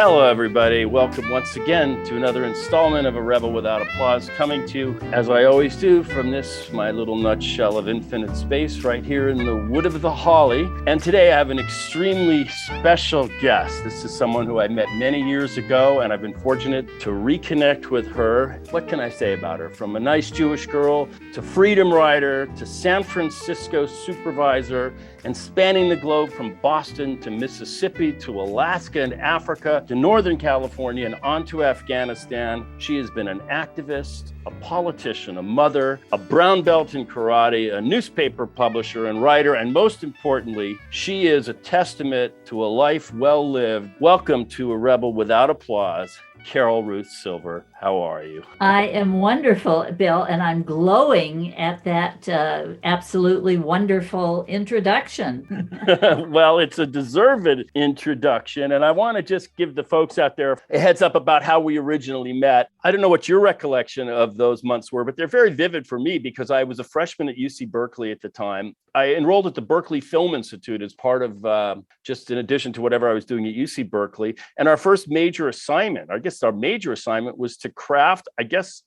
Hello, everybody. Welcome once again to another installment of A Rebel Without Applause, coming to you, as I always do, from this, my little nutshell of infinite space right here in the Wood of the Holly. And today I have an extremely special guest. This is someone who I met many years ago, and I've been fortunate to reconnect with her. What can I say about her? From a nice Jewish girl to freedom rider to San Francisco supervisor, and spanning the globe from Boston to Mississippi to Alaska and Africa to Northern California and on to Afghanistan. She has been an activist, a politician, a mother, a brown belt in karate, a newspaper publisher and writer, and most importantly, she is a testament to a life well lived. Welcome to A Rebel Without Applause, Carol Ruth Silver. How are you? I am wonderful, Bill, and I'm glowing at that absolutely wonderful introduction. Well, it's a deserved introduction, and I want to just give the folks out there a heads up about how we originally met. I don't know what your recollection of those months were, but they're very vivid for me because I was a freshman at UC Berkeley at the time. I enrolled at the Berkeley Film Institute as part of just in addition to whatever I was doing at UC Berkeley. And our first major assignment, our major assignment was to craft,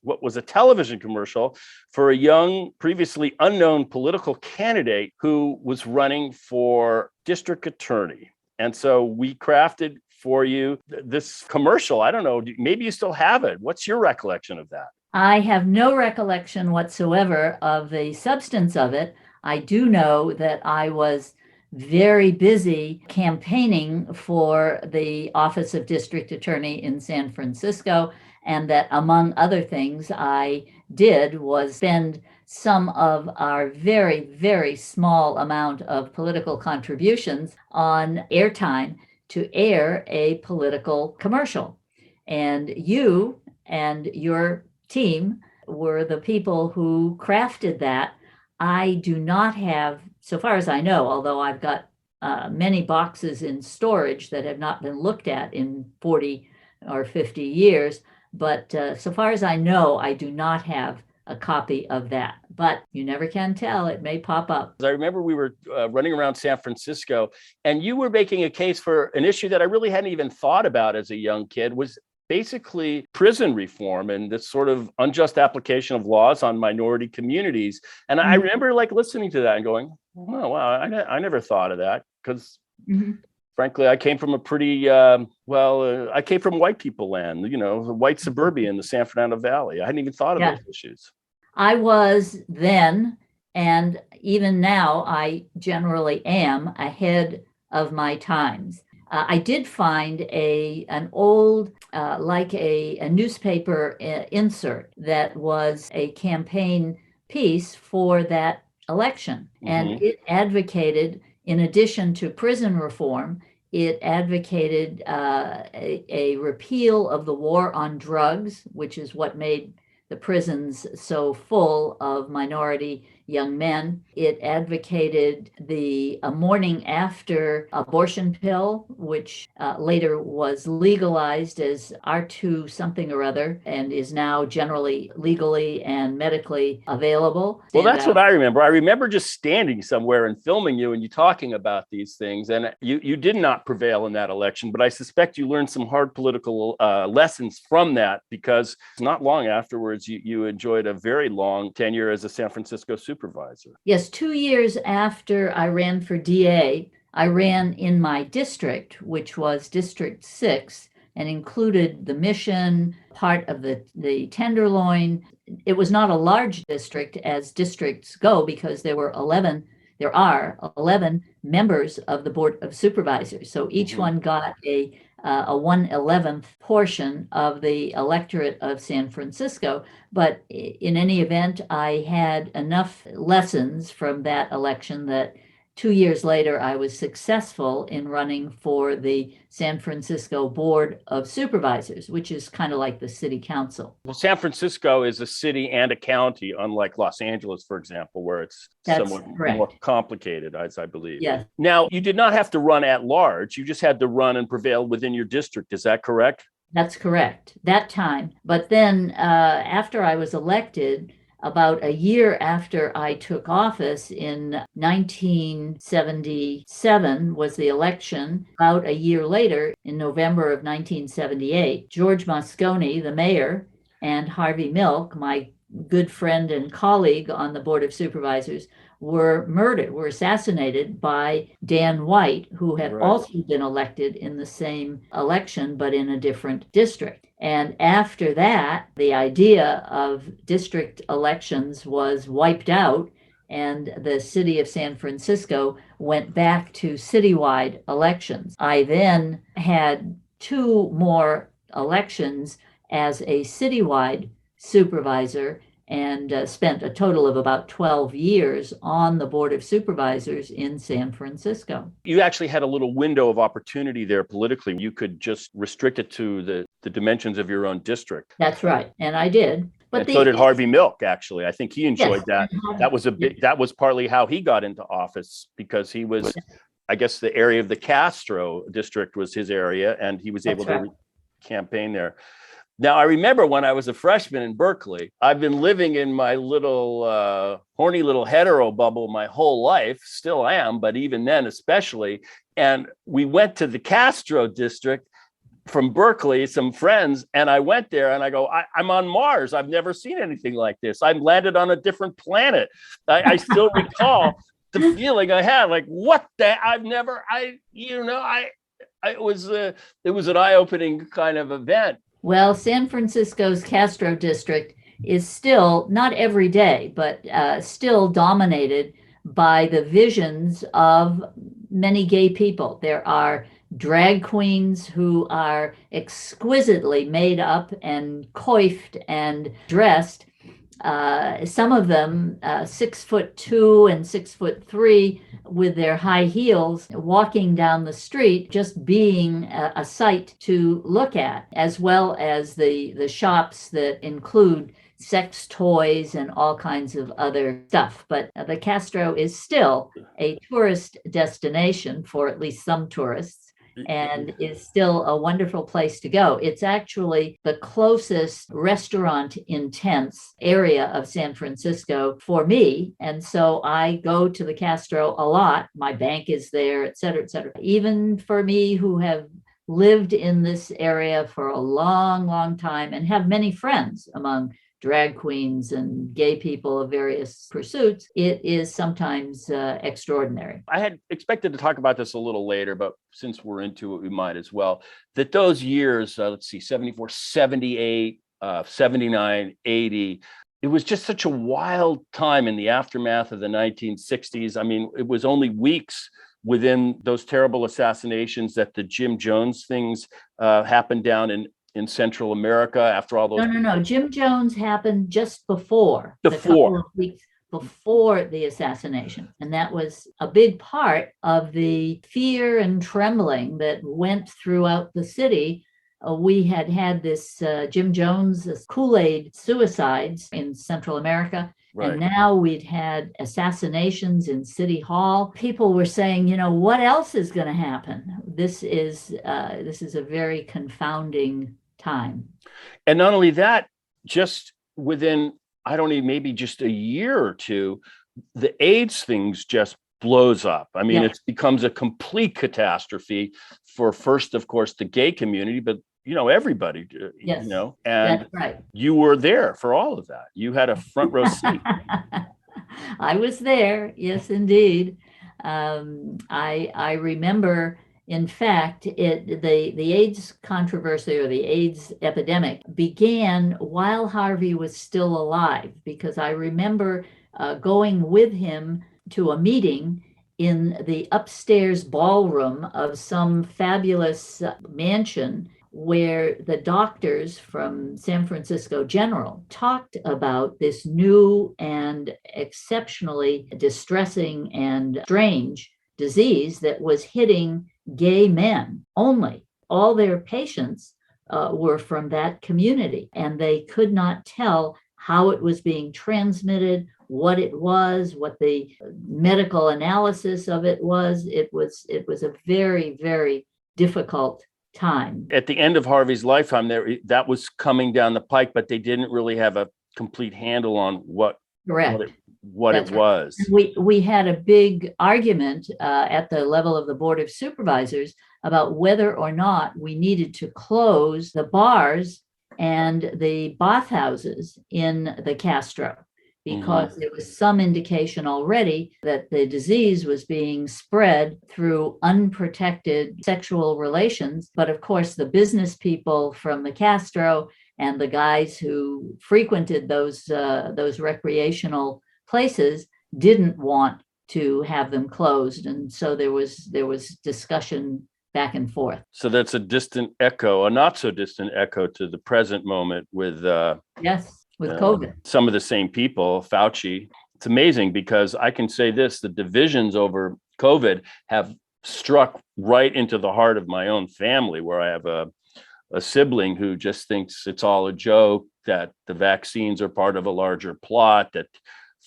what was a television commercial for a young, previously unknown political candidate who was running for district attorney. And so we crafted for you this commercial. I don't know, maybe you still have it. What's your recollection of that? I have no recollection whatsoever of the substance of it. I do know that I was very busy campaigning for the office of district attorney in San Francisco, and that among other things I did was spend some of our very, very small amount of political contributions on airtime to air a political commercial. And you and your team were the people who crafted that. I do not have, so far as I know, although I've got many boxes in storage that have not been looked at in 40 or 50 years, but so far as I know, I do not have a copy of that. But you never can tell, it may pop up. I remember we were running around San Francisco, and you were making a case for an issue that I really hadn't even thought about as a young kid, was basically prison reform and this sort of unjust application of laws on minority communities. And I remember listening to that and going, oh, wow, I never thought of that because frankly, I came from a pretty, I came from white people land, the white suburbia in the San Fernando Valley. I hadn't even thought of those issues. I was then, and even now, I generally am ahead of my times. I did find an old, a newspaper insert that was a campaign piece for that election. And it advocated, in addition to prison reform, it advocated a repeal of the war on drugs, which is what made the prisons so full of minority young men. It advocated the morning after abortion pill, which later was legalized as R2 something or other and is now generally legally and medically available. Well, that's what I remember. I remember just standing somewhere and filming you and you talking about these things. And you did not prevail in that election, but I suspect you learned some hard political lessons from that, because not long afterwards, you enjoyed a very long tenure as a San Francisco supervisor. Yes, 2 years after I ran for DA, I ran in my district, which was District 6, and included the Mission, part of the Tenderloin. It was not a large district as districts go, because there are 11 members of the Board of Supervisors. So each one got a 1/11th portion of the electorate of San Francisco. But in any event, I had enough lessons from that election that 2 years later, I was successful in running for the San Francisco Board of Supervisors, which is kind of like the city council. Well, San Francisco is a city and a county, unlike Los Angeles, for example, where it's somewhat more complicated, as I believe. Yes. Now, you did not have to run at large. You just had to run and prevail within your district. Is that correct? That's correct, that time. But then after I was elected, about a year after I took office in 1977 was the election. About a year later, in November of 1978, George Moscone, the mayor, and Harvey Milk, my good friend and colleague on the Board of Supervisors, were murdered, were assassinated by Dan White, who had also been elected in the same election, but in a different district. And after that, the idea of district elections was wiped out, and the city of San Francisco went back to citywide elections. I then had two more elections as a citywide supervisor and spent a total of about 12 years on the Board of Supervisors in San Francisco. You actually had a little window of opportunity there politically. You could just restrict it to the dimensions of your own district. That's right. And I did. But so did Harvey Milk, actually. I think he enjoyed that. That was that was partly how he got into office, because he was, I guess, the area of the Castro district was his area, and he was able to campaign there. Now, I remember when I was a freshman in Berkeley, I've been living in my little horny little hetero bubble my whole life, still am, but even then especially. And we went to the Castro district from Berkeley, some friends, and I went there and I go, I'm on Mars. I've never seen anything like this. I've landed on a different planet. I still recall the feeling I had, like, what the, it was an eye-opening kind of event. Well, San Francisco's Castro district is still, not every day, but still dominated by the visions of many gay people. There are drag queens who are exquisitely made up and coiffed and dressed. Some of them 6'2" and 6'3" with their high heels, walking down the street, just being a sight to look at, as well as the shops that include sex toys and all kinds of other stuff. But the Castro is still a tourist destination for at least some tourists, and is still a wonderful place to go. It's actually the closest restaurant intense area of San Francisco for me. And so I go to the Castro a lot. My bank is there, et cetera, et cetera. Even for me, who have lived in this area for a long, long time and have many friends among drag queens and gay people of various pursuits, it is sometimes extraordinary. I had expected to talk about this a little later, but since we're into it, we might as well. That those years, 74, 78, 79, 80, it was just such a wild time in the aftermath of the 1960s. I mean, it was only weeks within those terrible assassinations that the Jim Jones things happened down in Central America after all those. No. Jim Jones happened just before. A couple of weeks before the assassination. And that was a big part of the fear and trembling that went throughout the city. We had this Jim Jones Kool-Aid suicides in Central America. Right. And now we'd had assassinations in City Hall. People were saying, what else is going to happen? This is a very confounding time. And not only that, just within, maybe just a year or two, the AIDS things just blows up. I mean, It becomes a complete catastrophe for first, of course, the gay community, but everybody, and that's right. You were there for all of that. You had a front row seat. I was there. Yes, indeed. I remember, in fact, the AIDS controversy or the AIDS epidemic began while Harvey was still alive, because I remember going with him to a meeting in the upstairs ballroom of some fabulous mansion where the doctors from San Francisco General talked about this new and exceptionally distressing and strange disease that was hitting gay men only. All their patients were from that community, and they could not tell how it was being transmitted, what it was, what the medical analysis of it was. It was a very, very difficult time. At the end of Harvey's lifetime, that was coming down the pike, but they didn't really have a complete handle on what Correct. what it That's right. was. We had a big argument at the level of the Board of Supervisors about whether or not we needed to close the bars and the bathhouses in the Castro, because there was some indication already that the disease was being spread through unprotected sexual relations. But of course, the business people from the Castro and the guys who frequented those recreational places didn't want to have them closed, and so there was discussion back and forth. So that's a distant echo, a not so distant echo to the present moment with COVID. Some of the same people, Fauci. It's amazing because I can say this: the divisions over COVID have struck right into the heart of my own family, where I have a sibling who just thinks it's all a joke, that the vaccines are part of a larger plot, that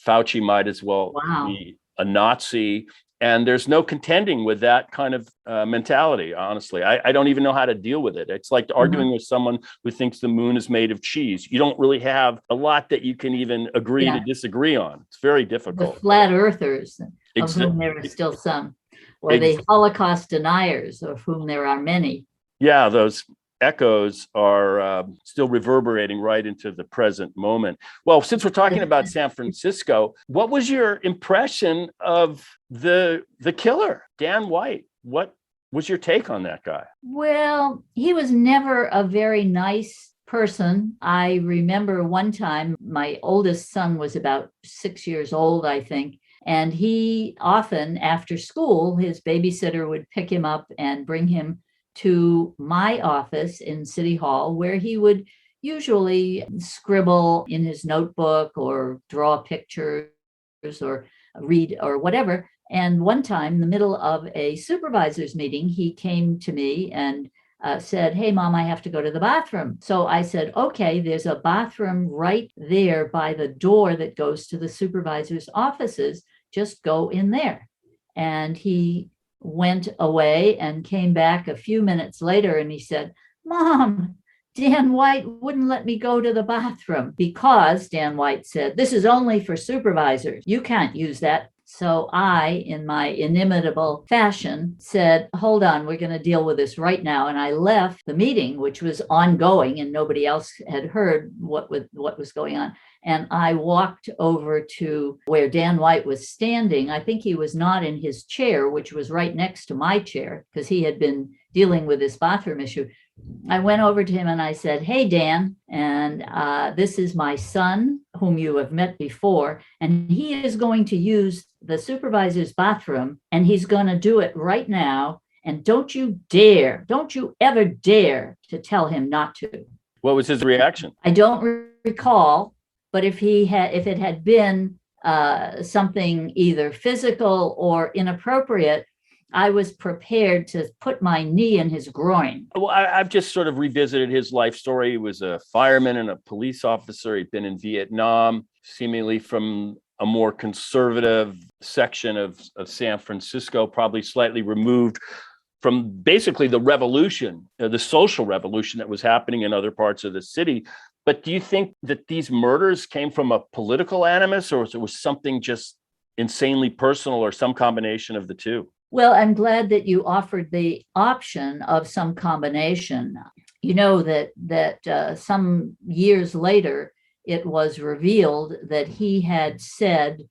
Fauci might as well be a Nazi. And there's no contending with that kind of mentality, honestly. I don't even know how to deal with it. It's like arguing with someone who thinks the moon is made of cheese. You don't really have a lot that you can even agree to disagree on. It's very difficult. The flat earthers, of whom there are still some, or the Holocaust deniers, of whom there are many. Yeah, those echoes are still reverberating right into the present moment. Well, since we're talking about San Francisco, what was your impression of the killer, Dan White? What was your take on that guy? Well, he was never a very nice person. I remember one time my oldest son was about 6 years old, I think. And he often, after school, his babysitter would pick him up and bring him to my office in City Hall, where he would usually scribble in his notebook or draw pictures or read or whatever. And one time, in the middle of a supervisor's meeting, he came to me and said, "Hey, Mom, I have to go to the bathroom." So I said, "Okay, there's a bathroom right there by the door that goes to the supervisor's offices. Just go in there." And he went away and came back a few minutes later, and he said, "Mom, Dan White wouldn't let me go to the bathroom because," Dan White said, "this is only for supervisors. You can't use that." So I, in my inimitable fashion, said, "Hold on, we're going to deal with this right now." And I left the meeting, which was ongoing and nobody else had heard what was going on. And I walked over to where Dan White was standing. I think he was not in his chair, which was right next to my chair, because he had been dealing with this bathroom issue. I went over to him and I said, "Hey, Dan, and this is my son, whom you have met before, and he is going to use the supervisor's bathroom, and he's going to do it right now. And don't you ever dare to tell him not to." What was his reaction? I don't recall, but if it had been something either physical or inappropriate, I was prepared to put my knee in his groin. Well, I've just sort of revisited his life story. He was a fireman and a police officer. He'd been in Vietnam, seemingly from a more conservative section of San Francisco, probably slightly removed from basically the revolution, the social revolution that was happening in other parts of the city. But do you think that these murders came from a political animus, or it was something just insanely personal, or some combination of the two? Well, I'm glad that you offered the option of some combination. You know that some years later, it was revealed that he had said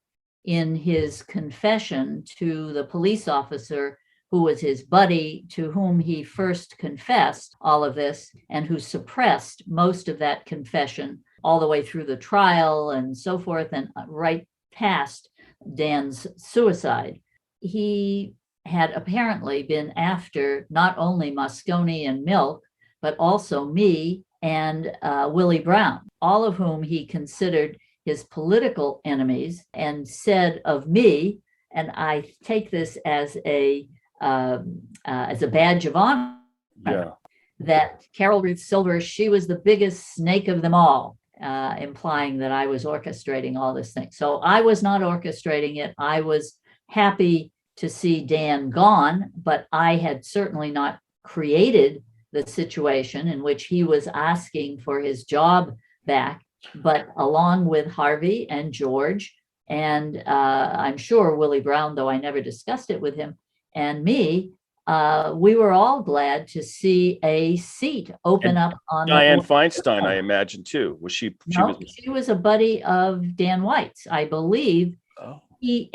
in his confession to the police officer who was his buddy, to whom he first confessed all of this, and who suppressed most of that confession all the way through the trial and so forth, and right past Dan's suicide. He had apparently been after not only Moscone and Milk, but also me and Willie Brown, all of whom he considered his political enemies, and said of me, and I take this as a badge of honor, that Carol Ruth Silver, she was the biggest snake of them all, implying that I was orchestrating all this thing. So I was not orchestrating it. I was happy to see Dan gone, but I had certainly not created the situation in which he was asking for his job back. but along with Harvey and George, and I'm sure Willie Brown, though I never discussed it with him, and me, we were all glad to see a seat open And up on Dianne the. Feinstein, I imagine too. Was she? She was. No, she was a buddy of Dan White's, I believe. Oh. He,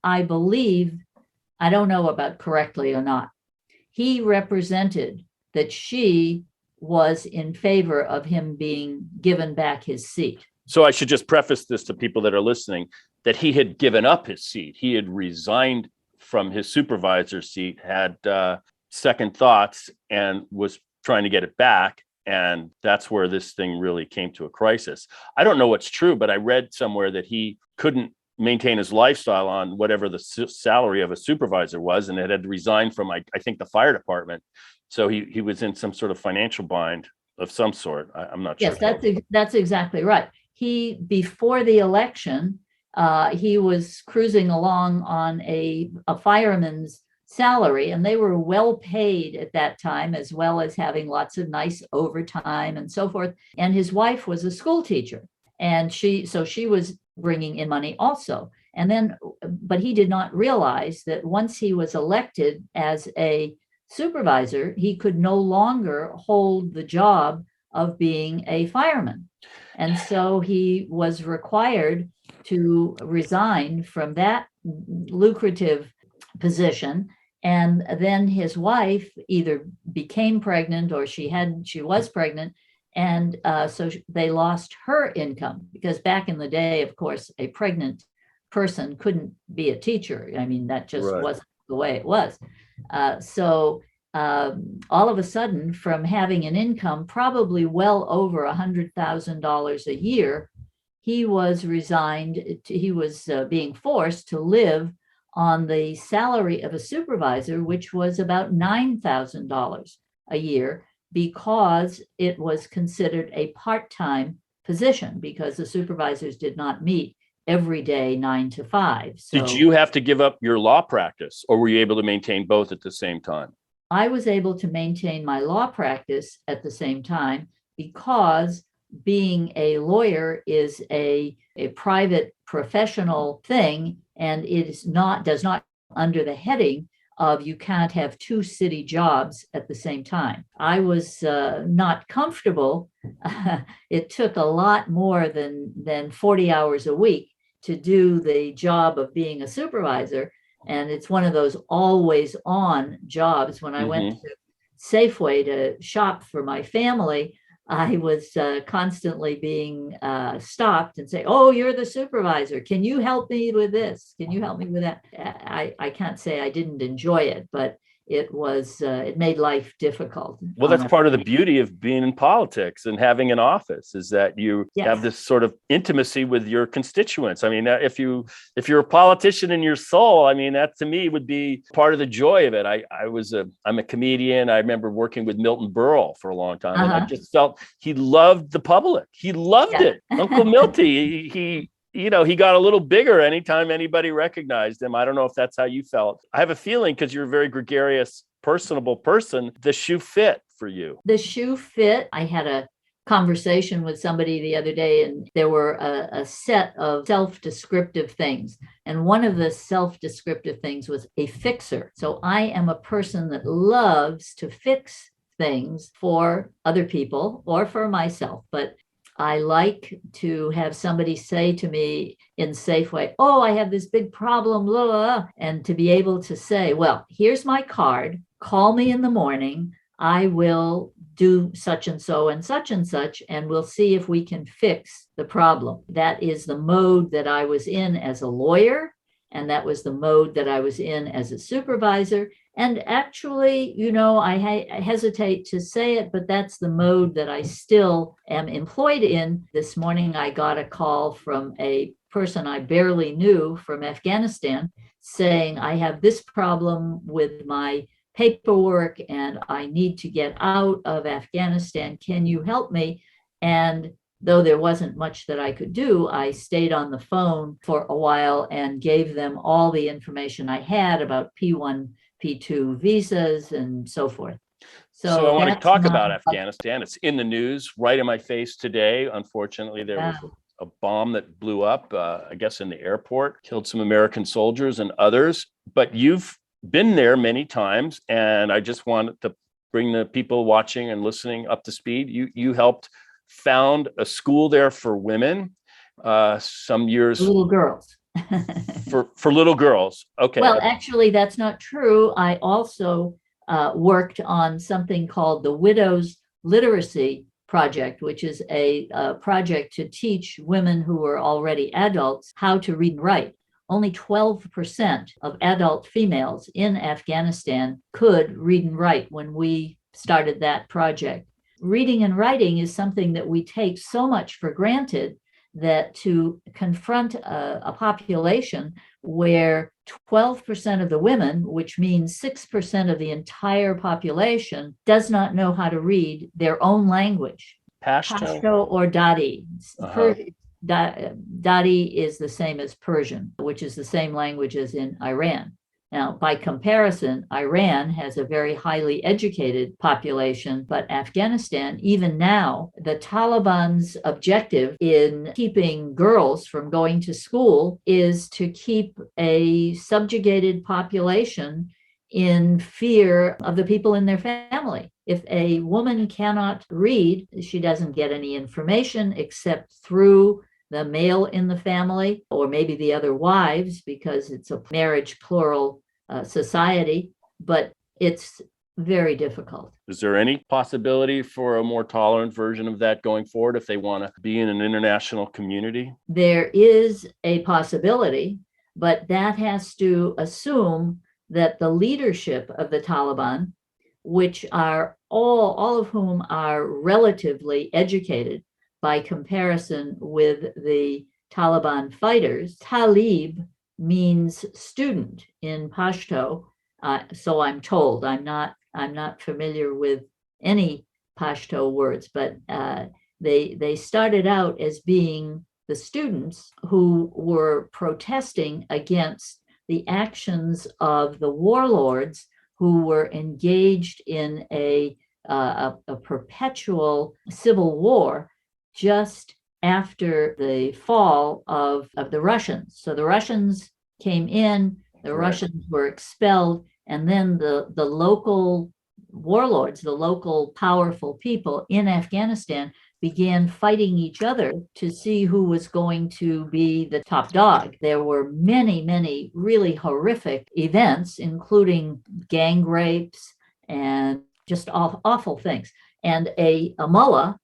I believe, I don't know about correctly or not. He represented that she was in favor of him being given back his seat. So I should just preface this to people that are listening, that he had given up his seat. He had resigned from his supervisor seat, had second thoughts, and was trying to get it back. And that's where this thing really came to a crisis. I don't know what's true, but I read somewhere that he couldn't maintain his lifestyle on whatever the salary of a supervisor was, and it had resigned from, I think, the fire department. So he was in some sort of financial bind of some sort. I'm not sure. Yes, that's exactly right. He, before the election, he was cruising along on a fireman's salary, and they were well paid at that time, as well as having lots of nice overtime and so forth. And his wife was a school teacher, and she was bringing in money also. And then, but he did not realize that once he was elected as a supervisor, he could no longer hold the job of being a fireman. And so he was required to resign from that lucrative position. And then his wife either became pregnant or she was pregnant. And so they lost her income, because back in the day, of course, a pregnant person couldn't be a teacher. I mean, that just wasn't the way it was. So all of a sudden, from having an income probably well over $100,000 a year, he was being forced to live on the salary of a supervisor, which was about $9,000 a year, because it was considered a part-time position, because the supervisors did not meet every day 9 to 5. So did you have to give up your law practice, or were you able to maintain both at the same time? I was able to maintain my law practice at the same time, because being a lawyer is a private professional thing, and it does not under the heading of you can't have 2 city jobs at the same time. I was not comfortable. It took a lot more than 40 hours a week to do the job of being a supervisor. And it's one of those always on jobs. When I went to Safeway to shop for my family, I was constantly being stopped and say, "Oh, you're the supervisor. Can you help me with this? Can you help me with that?" I can't say I didn't enjoy it, but it made life difficult. Well, that's part of the beauty of being in politics and having an office, is that you have this sort of intimacy with your constituents. I mean, if you're a politician in your soul, I mean, that to me would be part of the joy of it. I'm a comedian. I remember working with Milton Berle for a long time. And I just felt he loved the public. He loved it. Uncle Milty, he got a little bigger anytime anybody recognized him. I don't know if that's how you felt. I have a feeling, because you're a very gregarious, personable person, the shoe fit for you. The shoe fit. I had a conversation with somebody the other day, and there were a set of self-descriptive things. And one of the self-descriptive things was a fixer. So I am a person that loves to fix things for other people or for myself. But I like to have somebody say to me in Safeway, "Oh, I have this big problem," blah, blah, blah, and to be able to say, "Well, here's my card. Call me in the morning. I will do such and such, and we'll see if we can fix the problem." That is the mode that I was in as a lawyer, and that was the mode that I was in as a supervisor. And actually, I hesitate to say it, but that's the mode that I still am employed in. This morning, I got a call from a person I barely knew from Afghanistan saying, "I have this problem with my paperwork and I need to get out of Afghanistan. Can you help me?" And though there wasn't much that I could do, I stayed on the phone for a while and gave them all the information I had about P1, P2 visas and so forth. So I So want to that's talk my, about Afghanistan. It's in the news right in my face today. Unfortunately, there was yeah. a bomb that blew up, I guess, in the airport, killed some American soldiers and others. But you've been there many times, and I just wanted to bring the people watching and listening up to speed. You helped found a school there for women some years Little girls. for little girls. Okay. Well, actually, that's not true. I also worked on something called the Widows Literacy Project, which is a project to teach women who are already adults how to read and write. Only 12% of adult females in Afghanistan could read and write when we started that project. Reading and writing is something that we take so much for granted that to confront a population where 12% of the women, which means 6% of the entire population, does not know how to read their own language. Pashto or Dadi. Uh-huh. Dadi is the same as Persian, which is the same language as in Iran. Now, by comparison, Iran has a very highly educated population, but Afghanistan, even now, the Taliban's objective in keeping girls from going to school is to keep a subjugated population in fear of the people in their family. If a woman cannot read, she doesn't get any information except through the male in the family, or maybe the other wives, because it's a marriage plural society, but it's very difficult. Is there any possibility for a more tolerant version of that going forward if they want to be in an international community? There is a possibility, but that has to assume that the leadership of the Taliban, which are all of whom are relatively educated, by comparison with the Taliban fighters. Talib means student in Pashto, so I'm told. I'm not familiar with any Pashto words, but they started out as being the students who were protesting against the actions of the warlords who were engaged in a perpetual civil war just after the fall of the Russians. So the Russians came in, the Russians were expelled, and then the local warlords, the local powerful people in Afghanistan began fighting each other to see who was going to be the top dog. There were many really horrific events, including gang rapes and just awful things. And a mullah,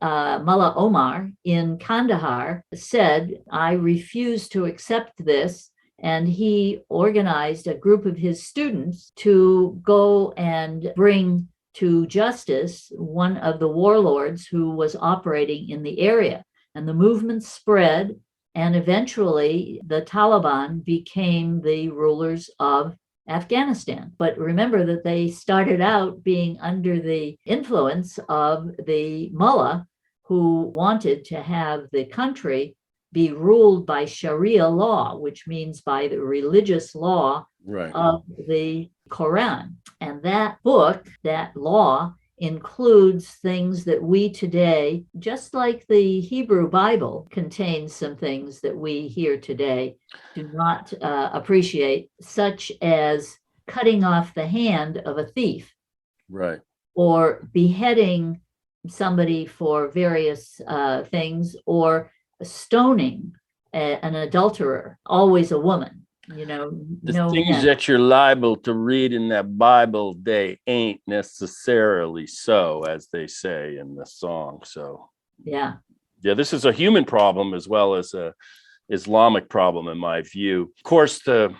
Mullah Omar in Kandahar, said, I refuse to accept this. And he organized a group of his students to go and bring to justice one of the warlords who was operating in the area. And the movement spread, and eventually the Taliban became the rulers of Afghanistan. But remember that they started out being under the influence of the mullah, who wanted to have the country be ruled by Sharia law, which means by the religious law of the Quran. And that book, that law, includes things that we today, just like the Hebrew Bible contains some things that we here today do not appreciate, such as cutting off the hand of a thief, or beheading somebody for various things, or stoning an adulterer, always a woman. The things that you're liable to read in that Bible, they ain't necessarily so, as they say in the song. So yeah, this is a human problem as well as a Islamic problem, in my view. Of course, the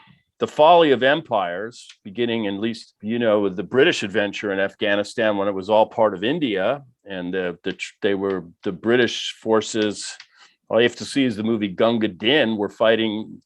folly of empires, beginning at least, with the British adventure in Afghanistan when it was all part of India, and they were the British forces. All you have to see is the movie Gunga Din. We're fighting,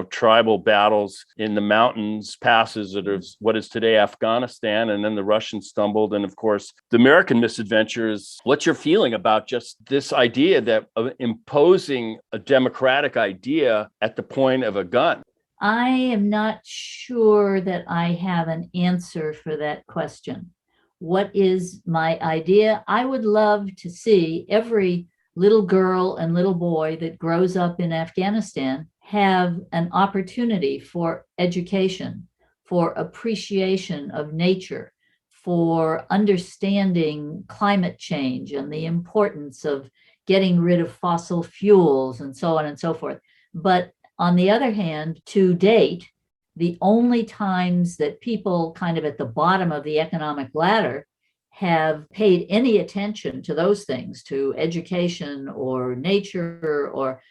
tribal battles in the mountains, passes of what is today Afghanistan. And then the Russians stumbled. And of course, the American misadventure is, what's your feeling about just this idea that of imposing a democratic idea at the point of a gun? I am not sure that I have an answer for that question. what is my idea? I would love to see every little girl and little boy that grows up in Afghanistan have an opportunity for education, for appreciation of nature, for understanding climate change and the importance of getting rid of fossil fuels and so on and so forth. But on the other hand, to date, the only times that people kind of at the bottom of the economic ladder have paid any attention to those things, to education or nature or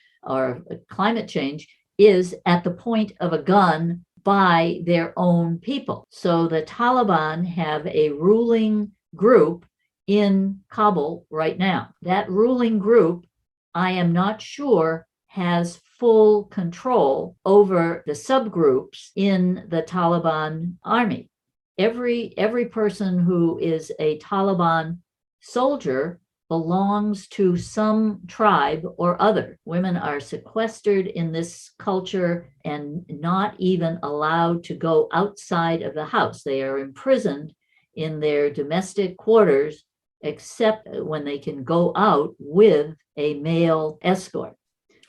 climate change, is at the point of a gun by their own people. So the Taliban have a ruling group in Kabul right now. That ruling group, I am not sure, has full control over the subgroups in the Taliban army. Every person who is a Taliban soldier belongs to some tribe or other. Women are sequestered in this culture and not even allowed to go outside of the house. They are imprisoned in their domestic quarters, except when they can go out with a male escort.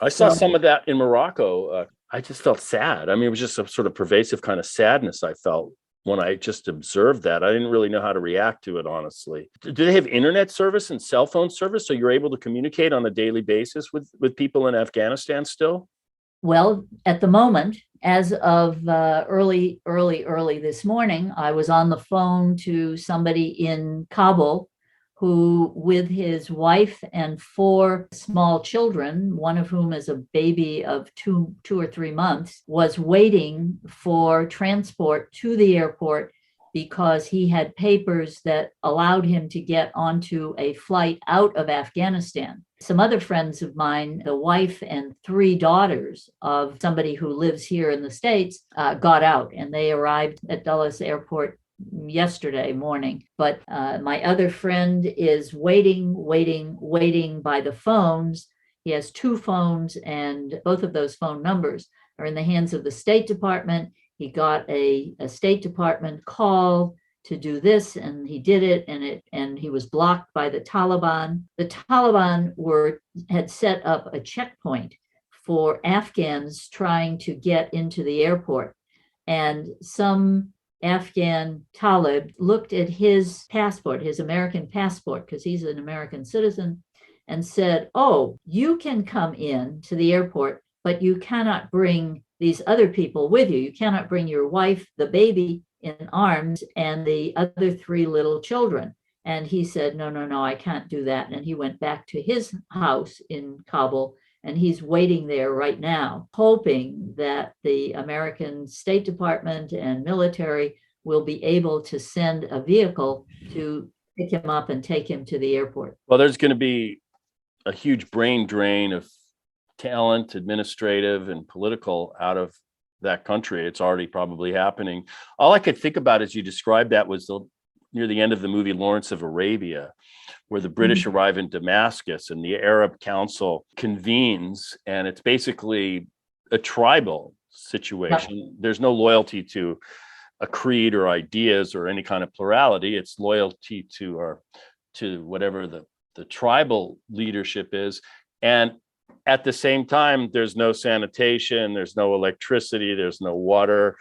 I saw some of that in Morocco. I just felt sad. I mean, it was just a sort of pervasive kind of sadness I felt when I just observed that. I didn't really know how to react to it, honestly. Do they have internet service and cell phone service so you're able to communicate on a daily basis with people in Afghanistan still? Well, at the moment, as of early this morning, I was on the phone to somebody in Kabul who, with his wife and 4 small children, one of whom is a baby of two or 3 months, was waiting for transport to the airport because he had papers that allowed him to get onto a flight out of Afghanistan. Some other friends of mine, the wife and 3 daughters of somebody who lives here in the States, got out, and they arrived at Dulles Airport yesterday morning. But my other friend is waiting by the phones. He has 2 phones, and both of those phone numbers are in the hands of the State Department. He got a State Department call to do this, and he did it, and he was blocked by the Taliban. The Taliban had set up a checkpoint for Afghans trying to get into the airport, and some Afghan Talib looked at his passport, his American passport, because he's an American citizen, and said, "Oh, you can come in to the airport, but you cannot bring these other people with you. You cannot bring your wife, the baby in arms, and the other 3 little children." And he said, no, I can't do that. And he went back to his house in Kabul, and he's waiting there right now, hoping that the American State Department and military will be able to send a vehicle to pick him up and take him to the airport. Well, there's going to be a huge brain drain of talent, administrative and political, out of that country. It's already probably happening. All I could think about as you described that was near the end of the movie Lawrence of Arabia, where the British arrive in Damascus and the Arab Council convenes, and it's basically a tribal situation. There's no loyalty to a creed or ideas or any kind of plurality. It's loyalty to whatever the tribal leadership is. And at the same time, there's no sanitation, there's no electricity, there's no water,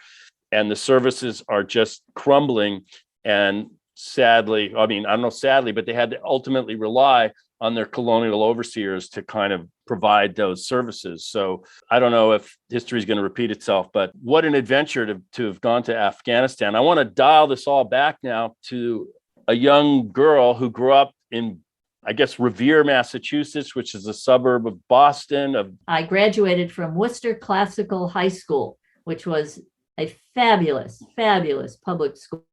and the services are just crumbling. And sadly, I mean, I don't know, sadly, but they had to ultimately rely on their colonial overseers to kind of provide those services. So I don't know if history is going to repeat itself, but what an adventure to have gone to Afghanistan. I want to dial this all back now to a young girl who grew up in, I guess, Revere, Massachusetts, which is a suburb of Boston. I graduated from Worcester Classical High School, which was a fabulous public school.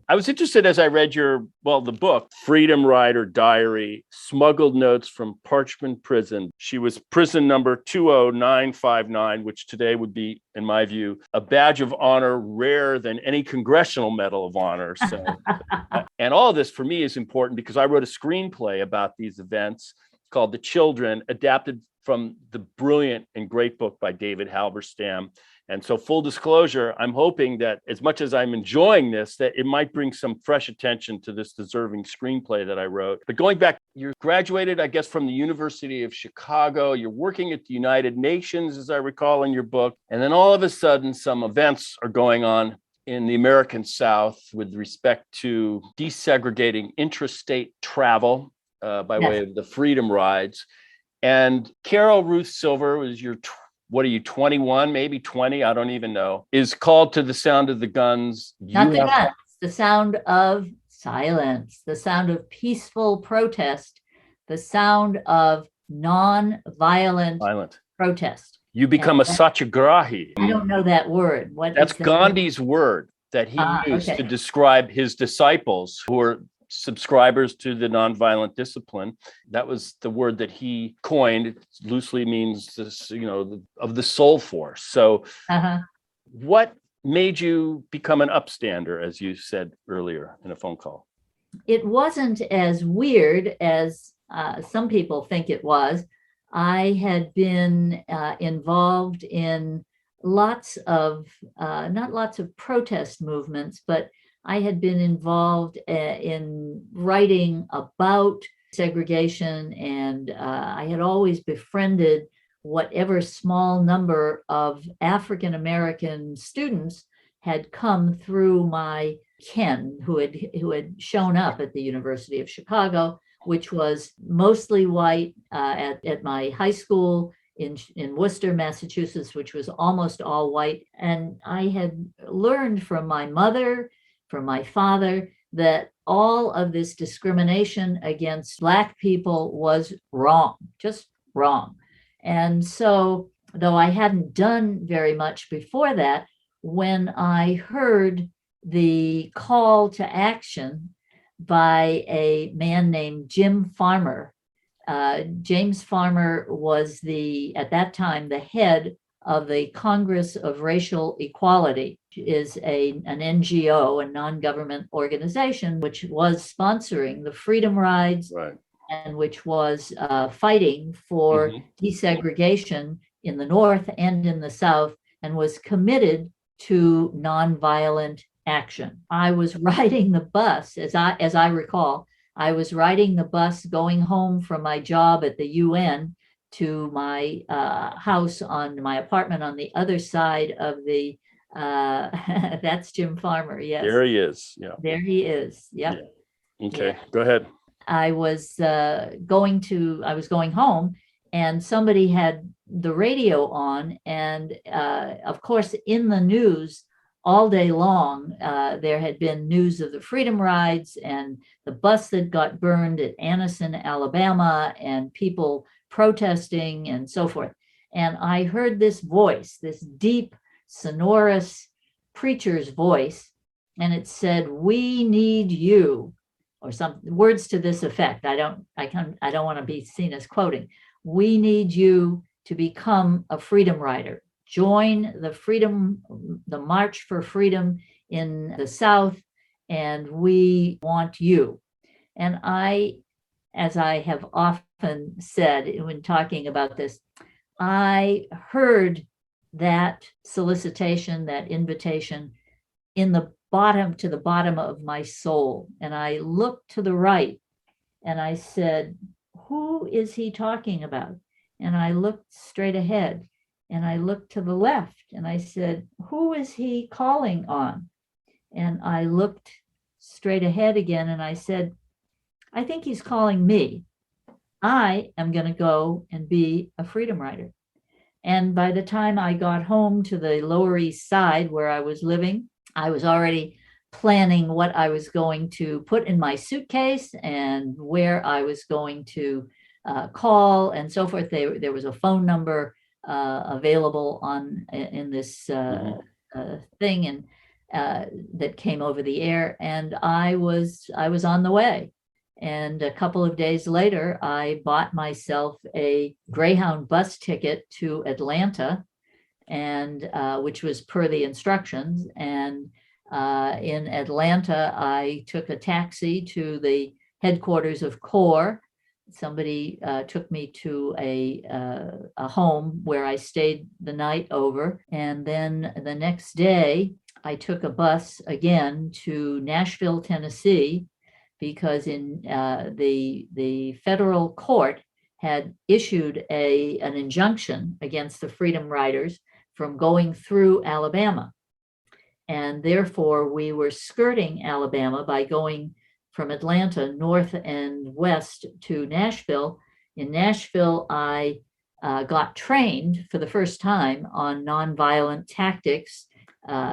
I was interested as I read the book, Freedom Rider Diary, Smuggled Notes from Parchman Prison. She was prison number 20959, which today would be, in my view, a badge of honor rarer than any Congressional Medal of Honor. So, and all of this for me is important because I wrote a screenplay about these events called The Children, adapted from the brilliant and great book by David Halberstam. And so full disclosure, I'm hoping that as much as I'm enjoying this, that it might bring some fresh attention to this deserving screenplay that I wrote. But going back, you graduated, I guess, from the University of Chicago. You're working at the United Nations, as I recall in your book. And then all of a sudden, some events are going on in the American South with respect to desegregating intrastate travel by way of the Freedom Rides. And Carol Ruth Silver was what are you, 21, maybe 20? I don't even know, is called to the sound of the guns. Not the guns, the sound of silence, the sound of peaceful protest, the sound of non-violent protest. You become a satyagrahi. I don't know that word. That's Gandhi's word that he used to describe his disciples who were subscribers to the nonviolent discipline. That was the word that he coined. It loosely means this, of the soul force. So what made you become an upstander, as you said earlier in a phone call? It wasn't as weird as some people think it was. I had been involved in not lots of protest movements, but I had been involved in writing about segregation, and I had always befriended whatever small number of African American students had come through my ken, who had shown up at the University of Chicago, which was mostly white, at my high school in Worcester, Massachusetts, which was almost all white. And I had learned from my mother, from my father, that all of this discrimination against Black people was wrong, just wrong. And so, though I hadn't done very much before that, when I heard the call to action by a man named Jim Farmer, James Farmer was at that time, the head of the Congress of Racial Equality, which is an NGO, a non-government organization, which was sponsoring the Freedom Rides, and which was fighting for desegregation in the North and in the South, and was committed to nonviolent action. I was riding the bus, as I recall, I was riding the bus going home from my job at the UN to my house, on my apartment on the other side of the, that's Jim Farmer, yes. There he is, yeah. There he is, yep. Yeah. Okay, go ahead. I was going home, and somebody had the radio on, and of course in the news all day long, there had been news of the Freedom Rides and the bus that got burned at Anniston, Alabama, and people protesting and so forth. And I heard this voice, this deep, sonorous preacher's voice, and it said, "We need you," or some words to this effect. I don't want to be seen as quoting. "We need you to become a freedom rider. Join the March for Freedom in the South, and we want you." And as I have often said when talking about this, I heard that solicitation, that invitation, to the bottom of my soul. And I looked to the right and I said, "Who is he talking about?" And I looked straight ahead. And I looked to the left and I said, "Who is he calling on?" And I looked straight ahead again and I said, "I think he's calling me. I am going to go and be a freedom rider." And by the time I got home to the Lower East Side where I was living, I was already planning what I was going to put in my suitcase and where I was going to call and so forth. There was a phone number available in this thing, and that came over the air, and I was on the way. And a couple of days later, I bought myself a Greyhound bus ticket to Atlanta, and which was per the instructions. And in Atlanta, I took a taxi to the headquarters of CORE, somebody took me to a home where I stayed the night over. And then the next day, I took a bus again to Nashville, Tennessee, because in the federal court had issued an injunction against the Freedom Riders from going through Alabama. And therefore, we were skirting Alabama by going from Atlanta north and west to Nashville. In Nashville, I got trained for the first time on nonviolent tactics.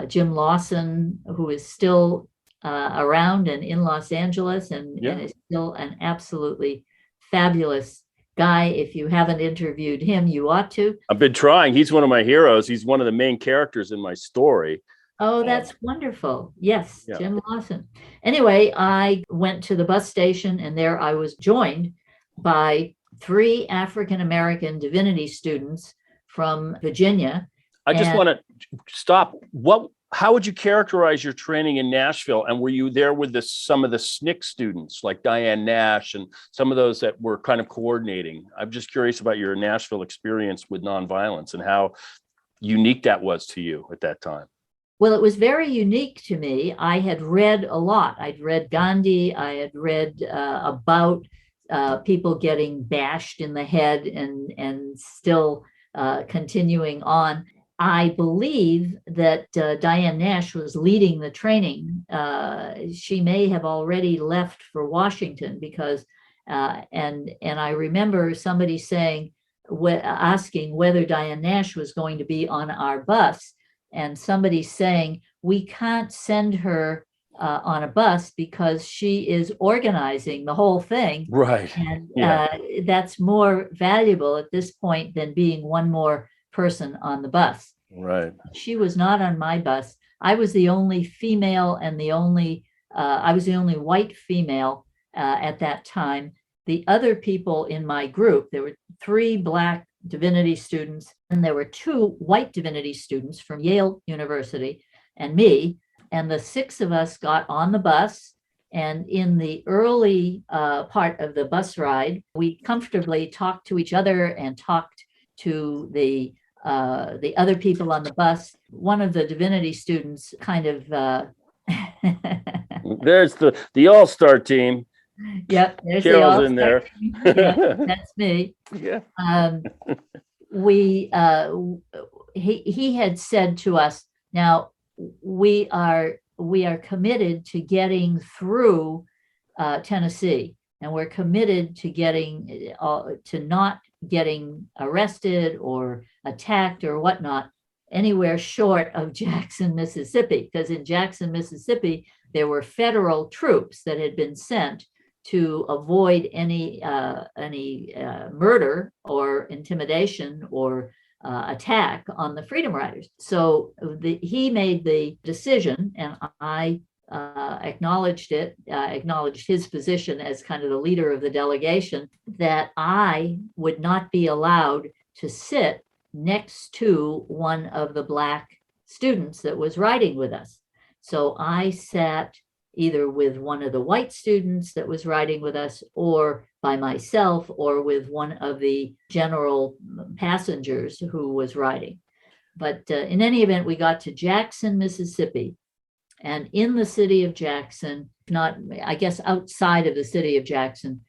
Jim Lawson, who is still around and in Los Angeles and is still an absolutely fabulous guy. If you haven't interviewed him, you ought to. I've been trying. He's one of my heroes. He's one of the main characters in my story. Oh, that's wonderful. Yes, Jim Lawson. Anyway, I went to the bus station, and there I was joined by 3 African-American divinity students from Virginia. I just want to stop. How would you characterize your training in Nashville? And were you there with some of the SNCC students, like Diane Nash and some of those that were kind of coordinating? I'm just curious about your Nashville experience with nonviolence and how unique that was to you at that time. Well, it was very unique to me. I had read a lot. I'd read Gandhi. I had read about people getting bashed in the head and still continuing on. I believe that Diane Nash was leading the training. She may have already left for Washington because, and I remember somebody saying, asking whether Diane Nash was going to be on our bus. And somebody saying, we can't send her on a bus because she is organizing the whole thing. Right. And that's more valuable at this point than being one more person on the bus. Right. She was not on my bus. I was the only female and I was the only white female at that time. The other people in my group, there were 3 Black divinity students, and there were 2 white divinity students from Yale University and me, and the 6 of us got on the bus. And in the early part of the bus ride, we comfortably talked to each other and talked to the other people on the bus. One of the divinity students kind of there's the all-star team. Yep, there's Carol's in there. Yeah, that's me. Yeah. He had said to us, now we are committed to getting through Tennessee, and we're committed to not getting arrested or attacked or whatnot anywhere short of Jackson, Mississippi, because in Jackson, Mississippi, there were federal troops that had been sent to avoid any murder or intimidation or attack on the Freedom Riders. So he made the decision, and I acknowledged his position as kind of the leader of the delegation, that I would not be allowed to sit next to one of the Black students that was riding with us. So I sat either with one of the white students that was riding with us, or by myself, or with one of the general passengers who was riding. But in any event, we got to Jackson, Mississippi. And in the city of Jackson, I guess outside of the city of Jackson,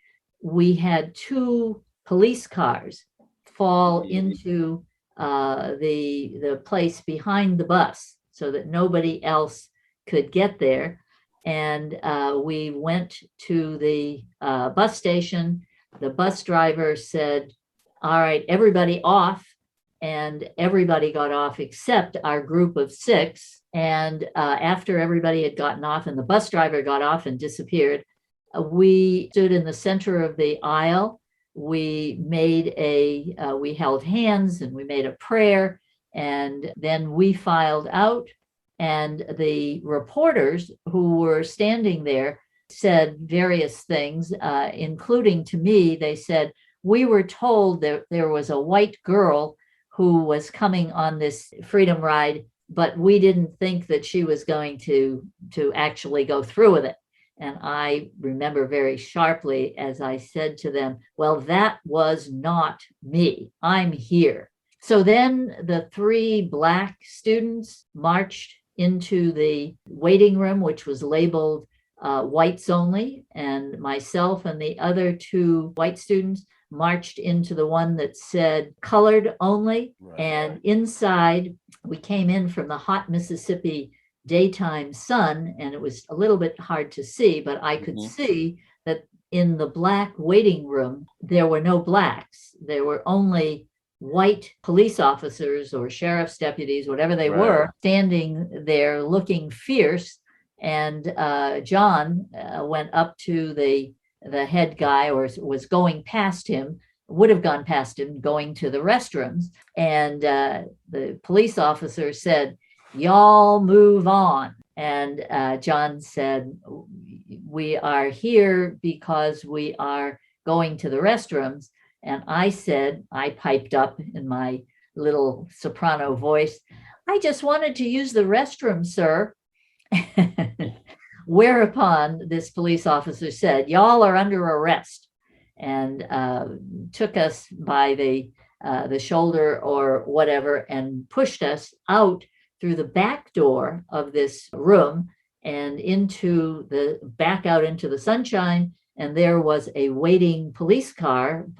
we had 2 police cars fall into the place behind the bus so that nobody else could get there. And we went to the bus station. The bus driver said, all right, everybody off. And everybody got off except our group of 6. And after everybody had gotten off and the bus driver got off and disappeared, we stood in the center of the aisle. We held hands and we made a prayer. And then we filed out. And the reporters who were standing there said various things, including to me. They said, we were told that there was a white girl who was coming on this freedom ride, but we didn't think that she was going to actually go through with it. And I remember very sharply as I said to them, well, that was not me. I'm here. So then the 3 Black students marched into the waiting room, which was labeled whites only, and myself and the other 2 white students marched into the one that said colored only. Right. And inside, we came in from the hot Mississippi daytime sun, and it was a little bit hard to see, but I could see that in the Black waiting room, there were no Blacks. There were only white police officers or sheriff's deputies, whatever they were, standing there looking fierce. And John went up to the head guy, or was going past him, would have gone past him, going to the restrooms. And the police officer said, y'all move on. And John said, we are here because we are going to the restrooms. And I said, I piped up in my little soprano voice, I just wanted to use the restroom, sir. Whereupon this police officer said, y'all are under arrest, and took us by the shoulder or whatever and pushed us out through the back door of this room and back out into the sunshine. And there was a waiting police van,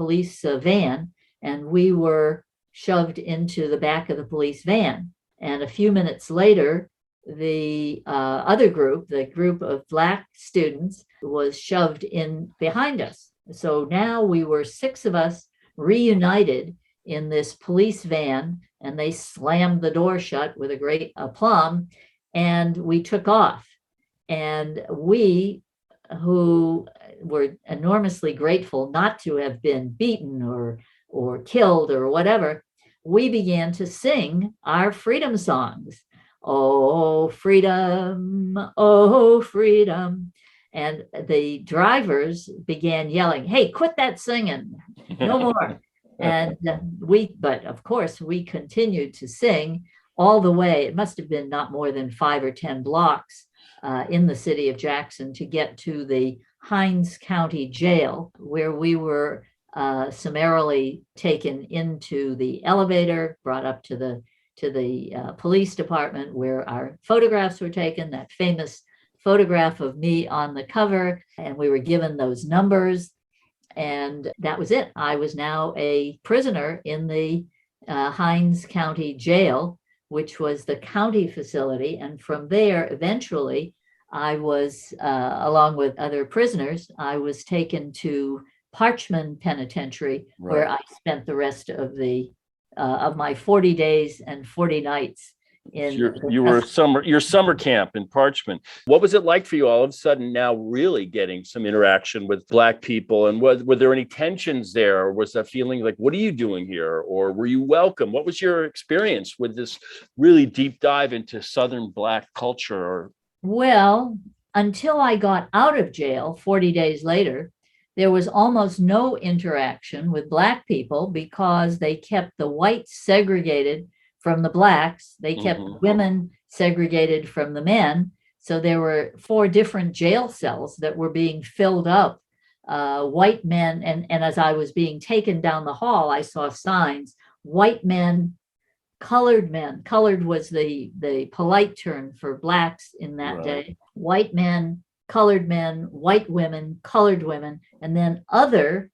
and we were shoved into the back of the police van. And a few minutes later, the other group, the group of Black students, was shoved in behind us. So now we were 6 of us reunited in this police van, and they slammed the door shut with a great aplomb, and we took off. And we, who were enormously grateful not to have been beaten or killed or whatever, we began to sing our freedom songs. Oh, freedom, oh, freedom. And the drivers began yelling, hey, quit that singing, no more. And but of course, we continued to sing all the way. It must have been not more than 5 or 10 blocks in the city of Jackson to get to the Hinds County Jail, where we were summarily taken into the elevator, brought up to the police department, where our photographs were taken, that famous photograph of me on the cover, and we were given those numbers. And that was it. I was now a prisoner in the Hinds County Jail, which was the county facility. And from there, eventually, I was, along with other prisoners, I was taken to Parchman Penitentiary, where I spent the rest of my 40 days and 40 nights. Your summer camp in Parchman. What was it like for you all of a sudden now really getting some interaction with Black people? And were there any tensions there? Or was that feeling like, what are you doing here? Or were you welcome? What was your experience with this really deep dive into Southern Black culture? Well, until I got out of jail 40 days later, there was almost no interaction with Black people because they kept the whites segregated from the Blacks. They kept women segregated from the men. So there were 4 different jail cells that were being filled up. White men, and as I was being taken down the hall, I saw signs, white men, colored men. Colored was the polite term for Blacks in that day. White men, colored men, white women, colored women, and then other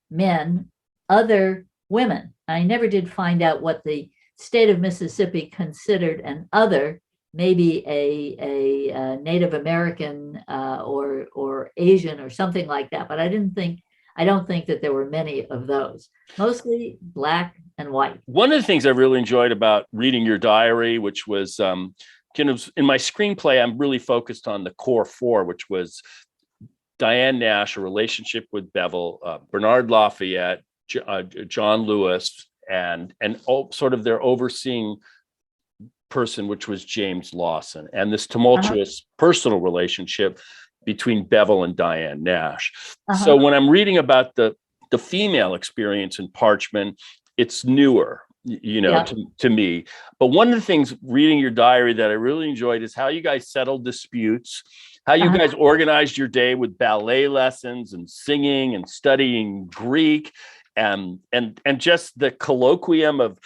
men, other women. I never did find out what the state of Mississippi considered an other, maybe a Native American or Asian or something like that. But I don't think that there were many of those. Mostly Black and white. One of the things I really enjoyed about reading your diary, which was in my screenplay, I'm really focused on the core 4, which was Diane Nash, a relationship with Bevel, Bernard Lafayette, John Lewis, and sort of their overseeing person, which was James Lawson, and this tumultuous personal relationship between Bevel and Diane Nash. So when I'm reading about the female experience in Parchman, it's newer, to me. But one of the things reading your diary that I really enjoyed is how you guys settled disputes, how you guys organized your day with ballet lessons and singing and studying Greek and just the colloquium of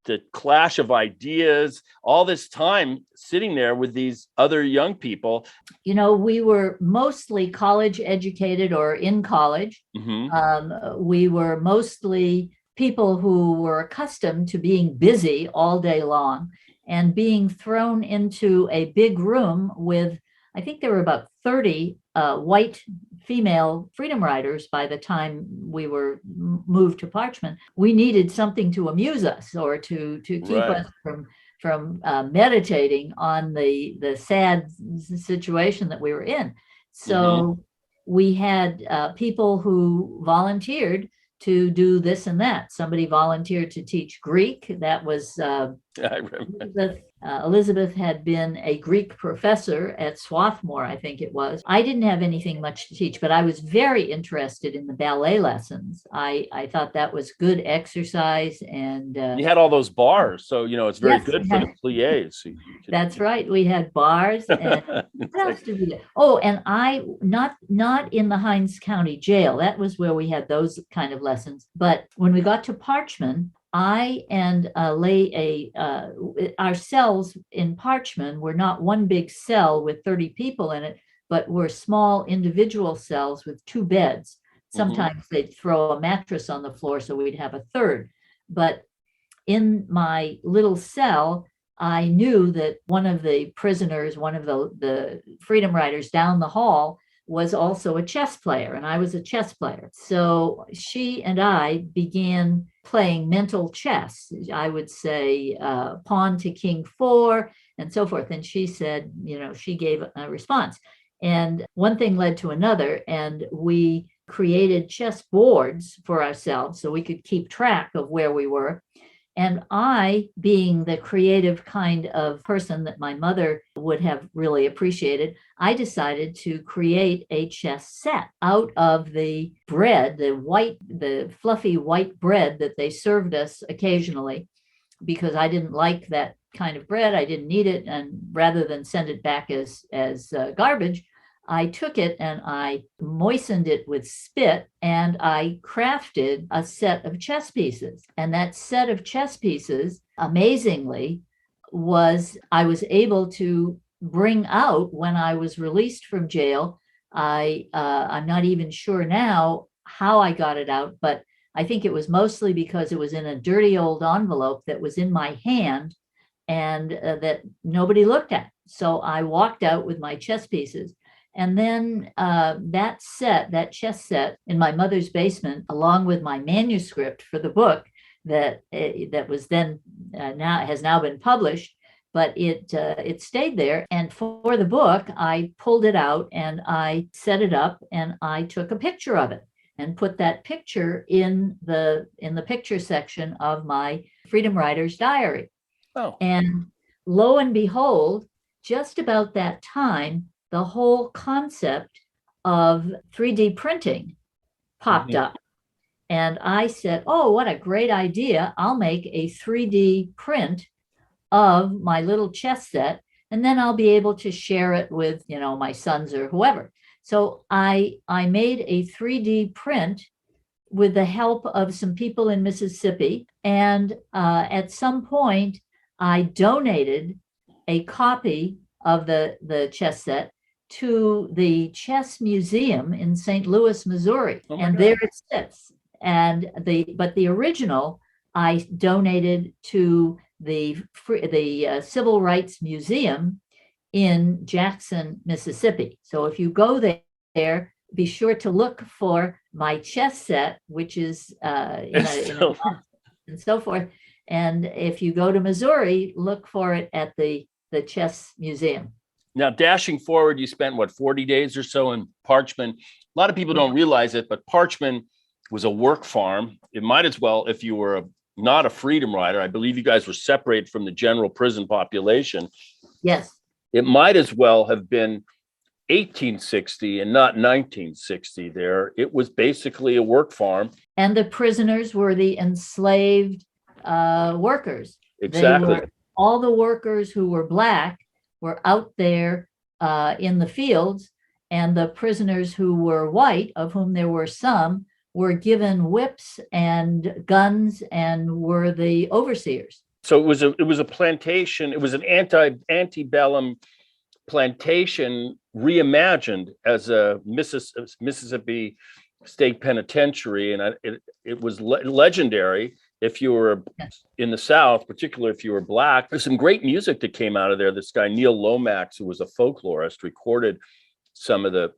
the clash of ideas, all this time sitting there with these other young people. You know, we were mostly college educated or in college. We were mostly people who were accustomed to being busy all day long and being thrown into a big room with, I think there were about 30 white female freedom riders by the time we were moved to Parchman. We needed something to amuse us or to keep us from meditating on the sad situation that we were in. So we had people who volunteered to do this and that. Somebody volunteered to teach Greek. That was I remember. Elizabeth had been a Greek professor at Swarthmore, I think it was. I didn't have anything much to teach, but I was very interested in the ballet lessons. I thought that was good exercise. And you had all those bars, so it's very good for the pliés. So that's right. We had bars. And what else did we do? Oh, and I not in the Hinds County Jail. That was where we had those kind of lessons. But when we got to Parchman, I and our cells in Parchman were not one big cell with 30 people in it, but were small individual cells with 2 beds. Sometimes they'd throw a mattress on the floor, so we'd have a third. But in my little cell, I knew that one of the prisoners, one of the freedom riders down the hall, was also a chess player, and I was a chess player. So she and I began playing mental chess. I would say pawn to king 4 and so forth. And she said, she gave a response. And one thing led to another, and we created chess boards for ourselves so we could keep track of where we were. And I, being the creative kind of person that my mother would have really appreciated, I decided to create a chess set out of the bread, the fluffy white bread that they served us occasionally, because I didn't like that kind of bread. I didn't need it. And rather than send it back as garbage, I took it and I moistened it with spit and I crafted a set of chess pieces. And that set of chess pieces, amazingly, I was able to bring out when I was released from jail. I'm not even sure now how I got it out, but I think it was mostly because it was in a dirty old envelope that was in my hand and that nobody looked at. So I walked out with my chess pieces. And then that chess set in my mother's basement, along with my manuscript for the book that was then has now been published, but it stayed there. And for the book, I pulled it out and I set it up and I took a picture of it and put that picture in the picture section of my Freedom Riders diary. Oh. And lo and behold, just about that time, the whole concept of 3D printing popped up. And I said, oh, what a great idea. I'll make a 3D print of my little chess set, and then I'll be able to share it with, my sons or whoever. So I made a 3D print with the help of some people in Mississippi. And at some point, I donated a copy of the chess set to the Chess Museum in St. Louis, Missouri. And there it sits. And the original I donated to the Civil Rights Museum in Jackson, Mississippi. So if you go there, be sure to look for my chess set, which is and so forth. And if you go to Missouri, look for it at the Chess Museum. Now, dashing forward, you spent, 40 days or so in Parchman. A lot of people don't realize it, but Parchman was a work farm. It might as well, if you were not a freedom rider, I believe you guys were separated from the general prison population. Yes. It might as well have been 1860 and not 1960 there. It was basically a work farm. And the prisoners were the enslaved workers. Exactly. All the workers who were Black were out there in the fields, and the prisoners who were white, of whom there were some, were given whips and guns and were the overseers. So it was a plantation. It was an antebellum plantation reimagined as a Mississippi State Penitentiary, and it was legendary. If you were in the South, particularly if you were Black, there's some great music that came out of there. This guy Neil Lomax, who was a folklorist, recorded some of the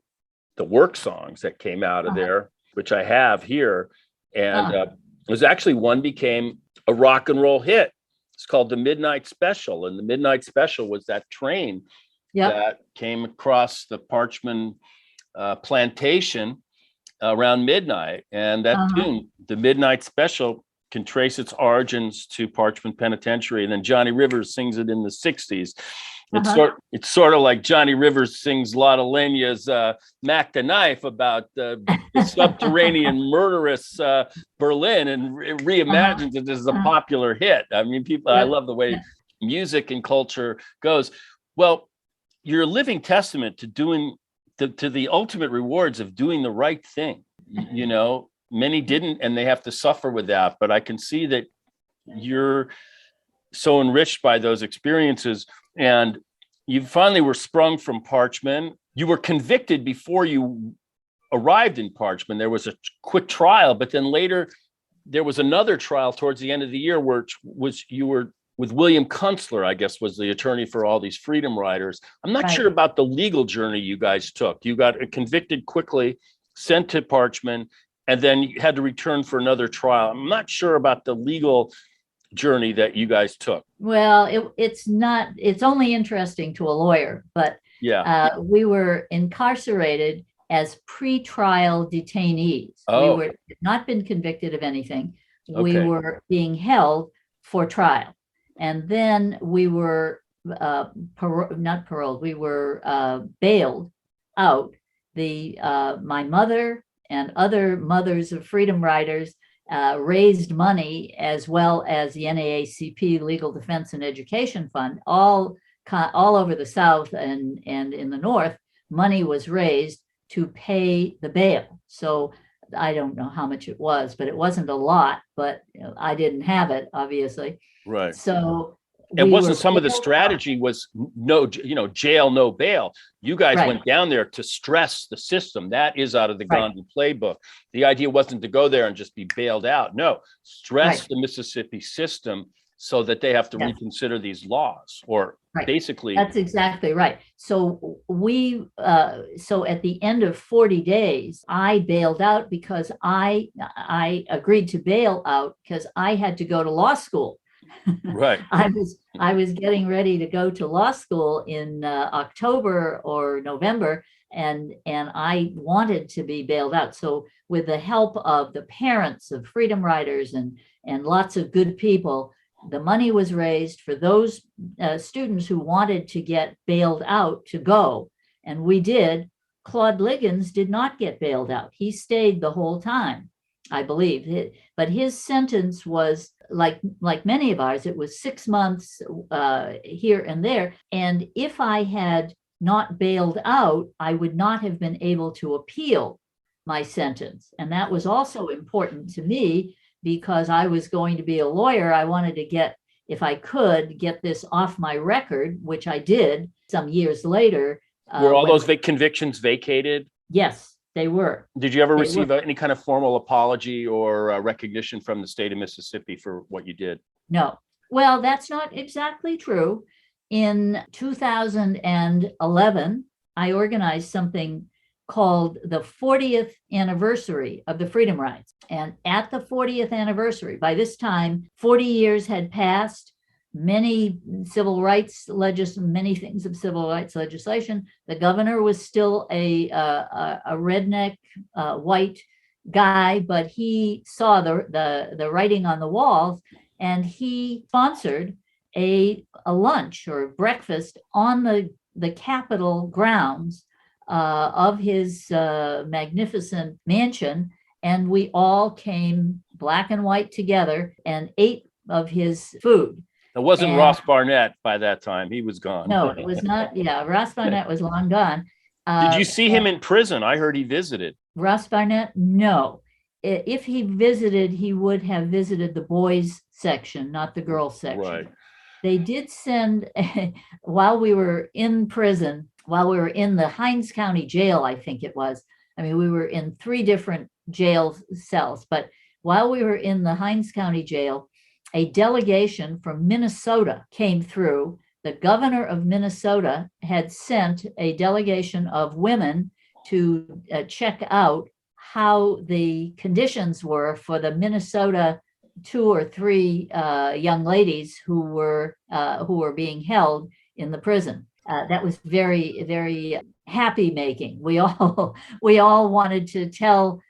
work songs that came out of there, which I have here, and it was actually one became a rock and roll hit. It's called the Midnight Special, and the Midnight Special was that train that came across the Parchman plantation around midnight, and that tune, the Midnight Special, can trace its origins to Parchman Penitentiary, and then Johnny Rivers sings it in the 60s. It's sort of like Johnny Rivers sings Lotta Lena's Mac the Knife about the subterranean murderous Berlin, and reimagines it as a popular hit. I mean, I love the way music and culture goes. Well, you're a living testament to doing to the ultimate rewards of doing the right thing. You know, many didn't, and they have to suffer with that. But I can see that you're so enriched by those experiences, and you finally were sprung from Parchman. You were convicted before you arrived in Parchman. There was a quick trial, but then later there was another trial towards the end of the year, which was you were with William Kunstler, I guess, was the attorney for all these freedom riders. I'm not sure about the legal journey you guys took. You got convicted quickly, sent to Parchman, and then you had to return for another trial. I'm not sure about the legal journey that you guys took. Well, it's only interesting to a lawyer, but we were incarcerated as pre-trial detainees. We were not been convicted of anything. We were being held for trial. And then we were not paroled, we were bailed out. My mother and other mothers of freedom riders raised money, as well as the NAACP Legal Defense and Education Fund, all over the South and in the North. Money was raised to pay the bail. So I don't know how much it was, but it wasn't a lot, but I didn't have it, obviously. Right. So it wasn't some of the strategy was jail, no bail. You guys went down there to stress the system. That is out of the Gandhi playbook. The idea wasn't to go there and just be bailed out. No, stress the Mississippi system so that they have to reconsider these laws, or basically. That's exactly right. So so at the end of 40 days, I bailed out because I agreed to bail out because I had to go to law school. Right. I was getting ready to go to law school in October or November, and I wanted to be bailed out. So with the help of the parents of freedom riders and lots of good people, the money was raised for those students who wanted to get bailed out to go, and we did. Claude Liggins did not get bailed out. He stayed the whole time, I believe. But his sentence was like many of ours. It was 6 months here and there. And if I had not bailed out, I would not have been able to appeal my sentence. And that was also important to me because I was going to be a lawyer. I wanted to get, if I could, get this off my record, which I did some years later. Were all those convictions vacated? Yes, they were. Did you ever receive any kind of formal apology or recognition from the state of Mississippi for what you did? No. Well, that's not exactly true. In 2011, I organized something called the 40th anniversary of the Freedom Rides. And at the 40th anniversary, by this time, 40 years had passed, many civil rights many things of civil rights legislation. The governor was still a redneck white guy, but he saw the writing on the walls, and he sponsored a lunch or breakfast on the Capitol grounds of his magnificent mansion. And we all came black and white together and ate of his food. It wasn't And Ross Barnett by that time. He was gone. no, it was not. Yeah, Ross Barnett was long gone. Did you see him in prison? I heard he visited. Ross Barnett, no. If he visited, he would have visited the boys section, not the girls section. Right. They did send, while we were in prison, while we were in the Hinds County Jail, I think it was. I mean, we were in 3 different jail cells, but while we were in the Hinds County Jail, a delegation from Minnesota came through. The governor of Minnesota had sent a delegation of women to check out how the conditions were for the Minnesota 2 or 3 young ladies who were being held in the prison. That was very, very happy making. We all wanted to tell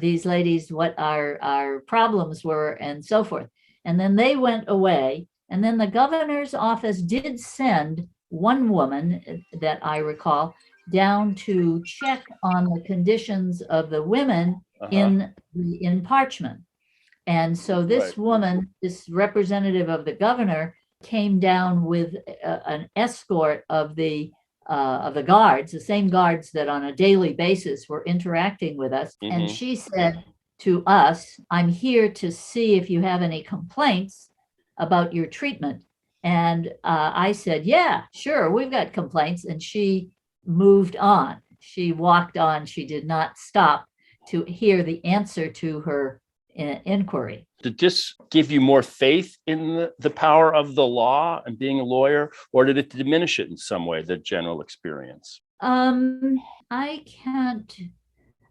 these ladies what our problems were and so forth. And then they went away. And then the governor's office did send one woman that I recall down to check on the conditions of the women in Parchment. And so this woman, this representative of the governor, came down with an escort of the guards, the same guards that on a daily basis were interacting with us. Mm-hmm. And she said to us, "I'm here to see if you have any complaints about your treatment." And I said, "Yeah, sure, we've got complaints." And she moved on. She walked on. She did not stop to hear the answer to her inquiry. Did this give you more faith in the power of the law and being a lawyer, or did it diminish it in some way, the general experience? I can't.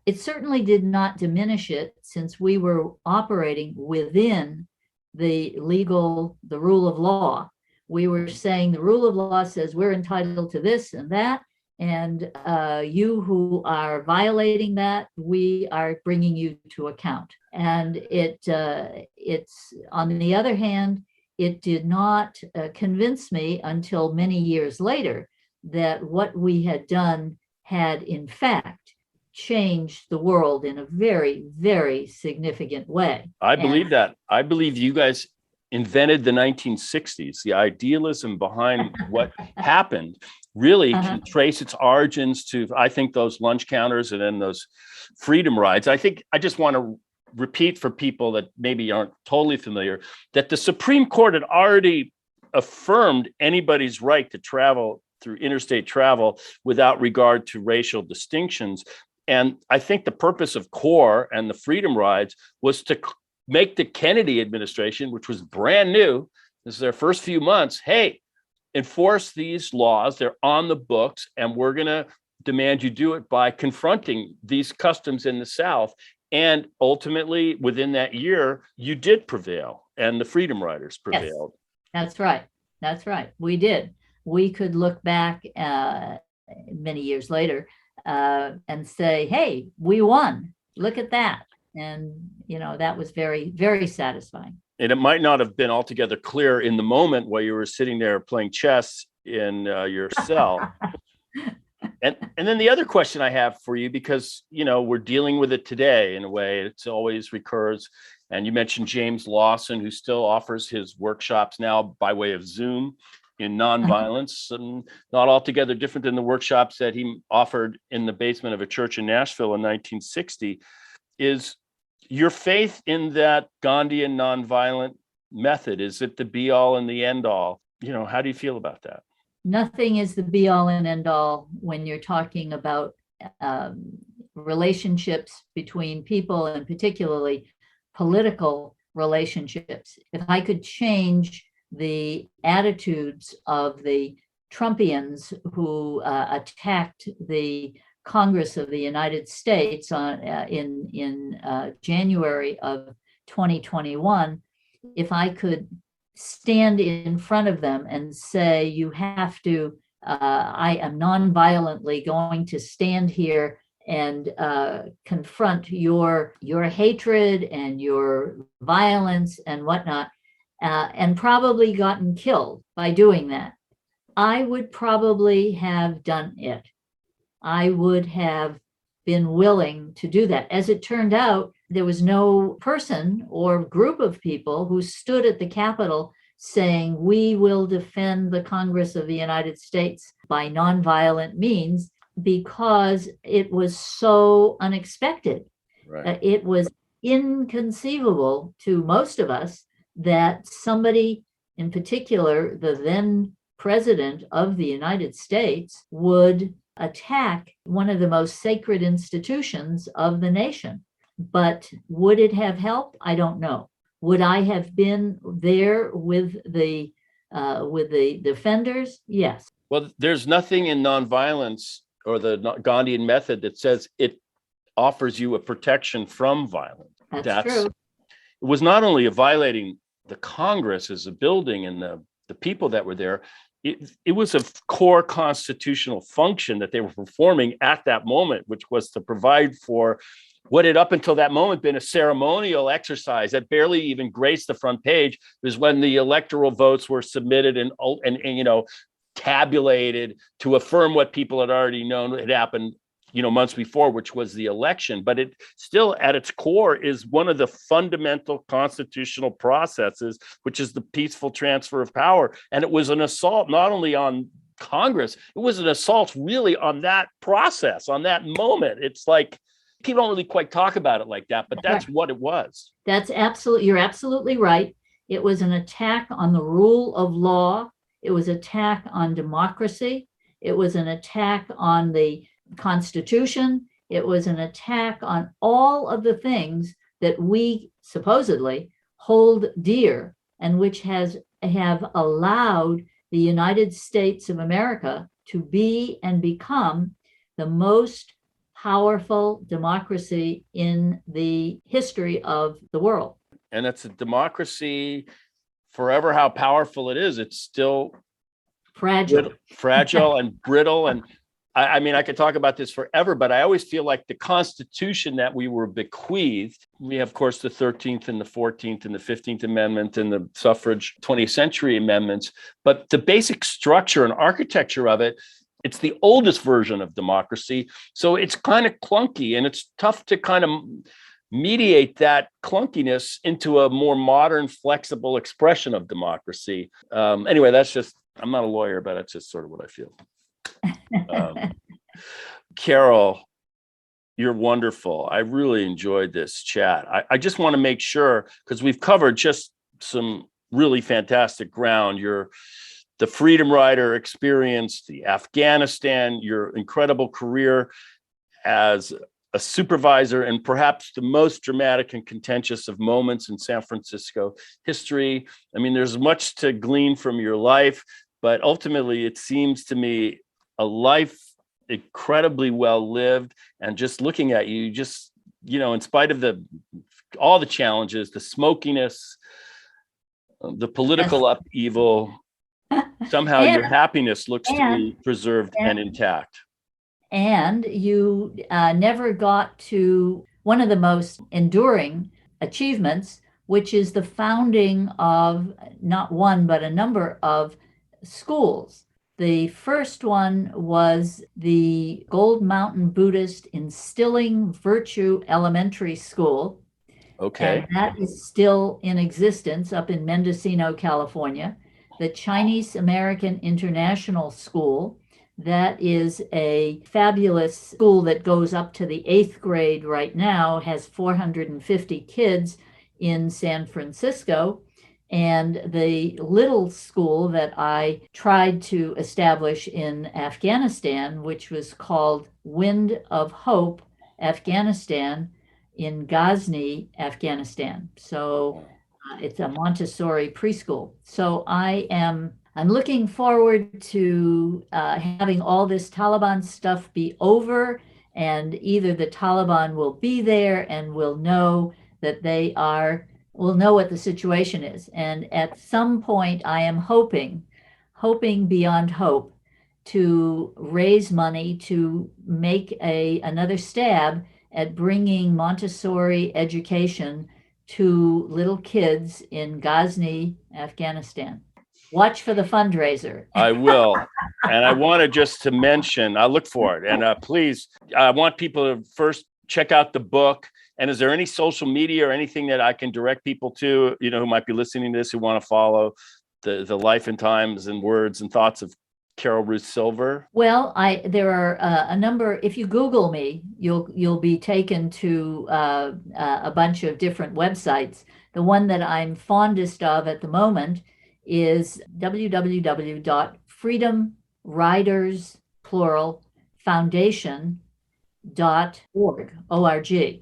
It certainly did not diminish it, since we were operating within the rule of law. We were saying the rule of law says we're entitled to this and that, and you who are violating that, we are bringing you to account. And it's on the other hand, it did not convince me until many years later that what we had done had in fact changed the world in a very, very significant way. I believe that. I believe you guys invented the 1960s. The idealism behind what happened really can trace its origins to, I think, those lunch counters and then those freedom rides. I just want to repeat for people that maybe aren't totally familiar that the Supreme Court had already affirmed anybody's right to travel through interstate travel without regard to racial distinctions. And I think the purpose of CORE and the freedom rides was to make the Kennedy administration, which was brand new, this is their first few months, hey, enforce these laws, they're on the books, and we're going to demand you do it by confronting these customs in the South. And ultimately, within that year, you did prevail, and the freedom riders prevailed. Yes, that's right. That's right. We did. We could look back many years later and say, hey, we won. Look at that. And, that was very, very satisfying. And it might not have been altogether clear in the moment while you were sitting there playing chess in your cell. And then the other question I have for you, because, we're dealing with it today in a way, it always recurs. And you mentioned James Lawson, who still offers his workshops now by way of Zoom in nonviolence, and not altogether different than the workshops that he offered in the basement of a church in Nashville in 1960. Is your faith in that Gandhian nonviolent method, is it the be all and the end all? How do you feel about that? Nothing is the be all and end all when you're talking about relationships between people, and particularly political relationships. If I could change the attitudes of the Trumpians who attacked the Congress of the United States in January of 2021, if I could stand in front of them and say, you have to, I am non-violently going to stand here and confront your hatred and your violence and whatnot, and probably gotten killed by doing that, I would probably have done it. I would have been willing to do that. As it turned out, there was no person or group of people who stood at the Capitol saying, we will defend the Congress of the United States by nonviolent means, because it was so unexpected. Right. It was inconceivable to most of us that somebody, in particular, the then president of the United States, would attack one of the most sacred institutions of the nation. But would it have helped? I don't know. Would I have been there with the defenders? Yes. Well, there's nothing in nonviolence or the Gandhian method that says it offers you a protection from violence. That's true. It was not only violating the Congress as a building and the people that were there, it was a core constitutional function that they were performing at that moment, which was to provide for what had up until that moment been a ceremonial exercise that barely even graced the front page. It was when the electoral votes were submitted and tabulated to affirm what people had already known had happened months before, which was the election. But it still, at its core, is one of the fundamental constitutional processes, which is the peaceful transfer of power. And it was an assault not only on Congress, it was an assault really on that process, on that moment. It's like people don't really quite talk about it like that, but that's what it was. You're absolutely right. It was an attack on the rule of law. It was an attack on democracy. It was an attack on the Constitution. It was an attack on all of the things that we supposedly hold dear, and which have allowed the United States of America to be and become the most powerful democracy in the history of the world. And it's a democracy, forever how powerful it is, it's still fragile and brittle. And I mean, I could talk about this forever, but I always feel like the Constitution that we were bequeathed, we have, of course, the 13th and the 14th and the 15th Amendment and the suffrage 20th century amendments, but the basic structure and architecture of it, it's the oldest version of democracy. So it's kind of clunky, and it's tough to kind of mediate that clunkiness into a more modern, flexible expression of democracy. Anyway, I'm not a lawyer, but that's just sort of what I feel. Carol, you're wonderful. I really enjoyed this chat. I just want to make sure, because we've covered just some really fantastic ground. The Freedom Rider experience, the Afghanistan, your incredible career as a supervisor, and perhaps the most dramatic and contentious of moments in San Francisco history. I mean, there's much to glean from your life, but ultimately it seems to me a life incredibly well lived. And just looking at you, in spite of all the challenges, the smokiness, the political upheaval, somehow your happiness looks to be preserved and intact. And you never got to one of the most enduring achievements, which is the founding of not one, but a number of schools. The first one was the Gold Mountain Buddhist Instilling Virtue Elementary School. Okay. And that is still in existence up in Mendocino, California. The Chinese American International School, that is a fabulous school that goes up to the 8th grade right now, has 450 kids in San Francisco. And the little school that I tried to establish in Afghanistan, which was called Wind of Hope Afghanistan, in Ghazni, Afghanistan. So it's a Montessori preschool. So I'm looking forward to having all this Taliban stuff be over, and either the Taliban will be there and will know that we'll know what the situation is. And at some point, I am hoping beyond hope, to raise money to make another stab at bringing Montessori education to little kids in Ghazni, Afghanistan. Watch for the fundraiser. I will. And I wanted just to mention, I look for it. And please, I want people to first check out the book. And is there any social media or anything that I can direct people to, who might be listening to this, who want to follow the life and times and words and thoughts of Carol Ruth Silver? Well, there are a number. If you Google me, you'll be taken to a bunch of different websites. The one that I'm fondest of at the moment is www.freedomriders, plural, foundation.org.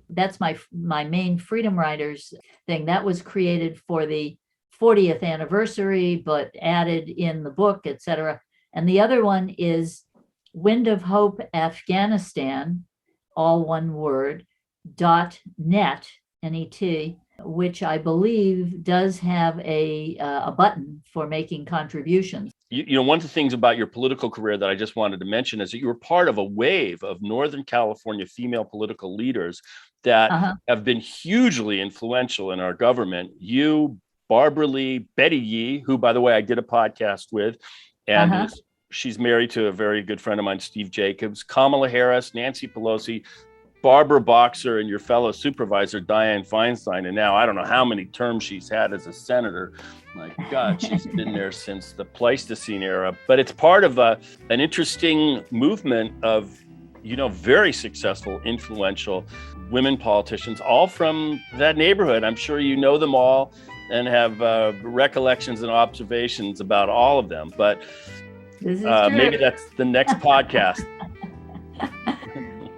That's my main Freedom Riders thing. That was created for the 40th anniversary, but added in the book, etc. And the other one is Wind of Hope Afghanistan, all one word, .net, N-E-T, which I believe does have a button for making contributions. You know, one of the things about your political career that I just wanted to mention is that you were part of a wave of Northern California female political leaders that have been hugely influential in our government. You, Barbara Lee, Betty Yee, who, by the way, I did a podcast with, and she's married to a very good friend of mine, Steve Jacobs, Kamala Harris, Nancy Pelosi, Barbara Boxer, and your fellow supervisor, Dianne Feinstein. And now I don't know how many terms she's had as a senator. My God, she's been there since the Pleistocene era. But it's part of an interesting movement of, you know, very successful, influential women politicians, all from that neighborhood. I'm sure you know them all and have recollections and observations about all of them. But maybe that's the next podcast.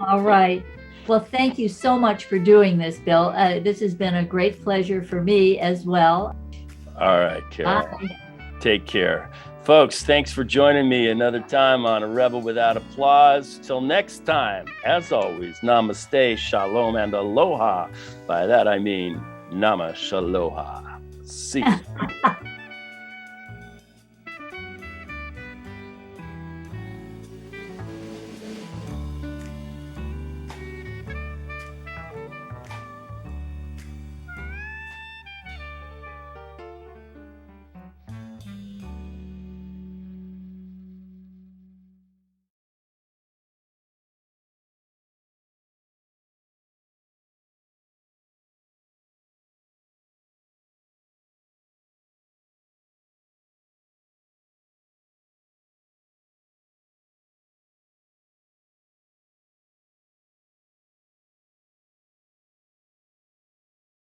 All right. Well, thank you so much for doing this, Bill. This has been a great pleasure for me as well. All right, Carol. Bye. Take care. Folks, thanks for joining me another time on A Rebel Without Applause. Till next time, as always, namaste, shalom, and aloha. By that I mean nama shaloha. See you.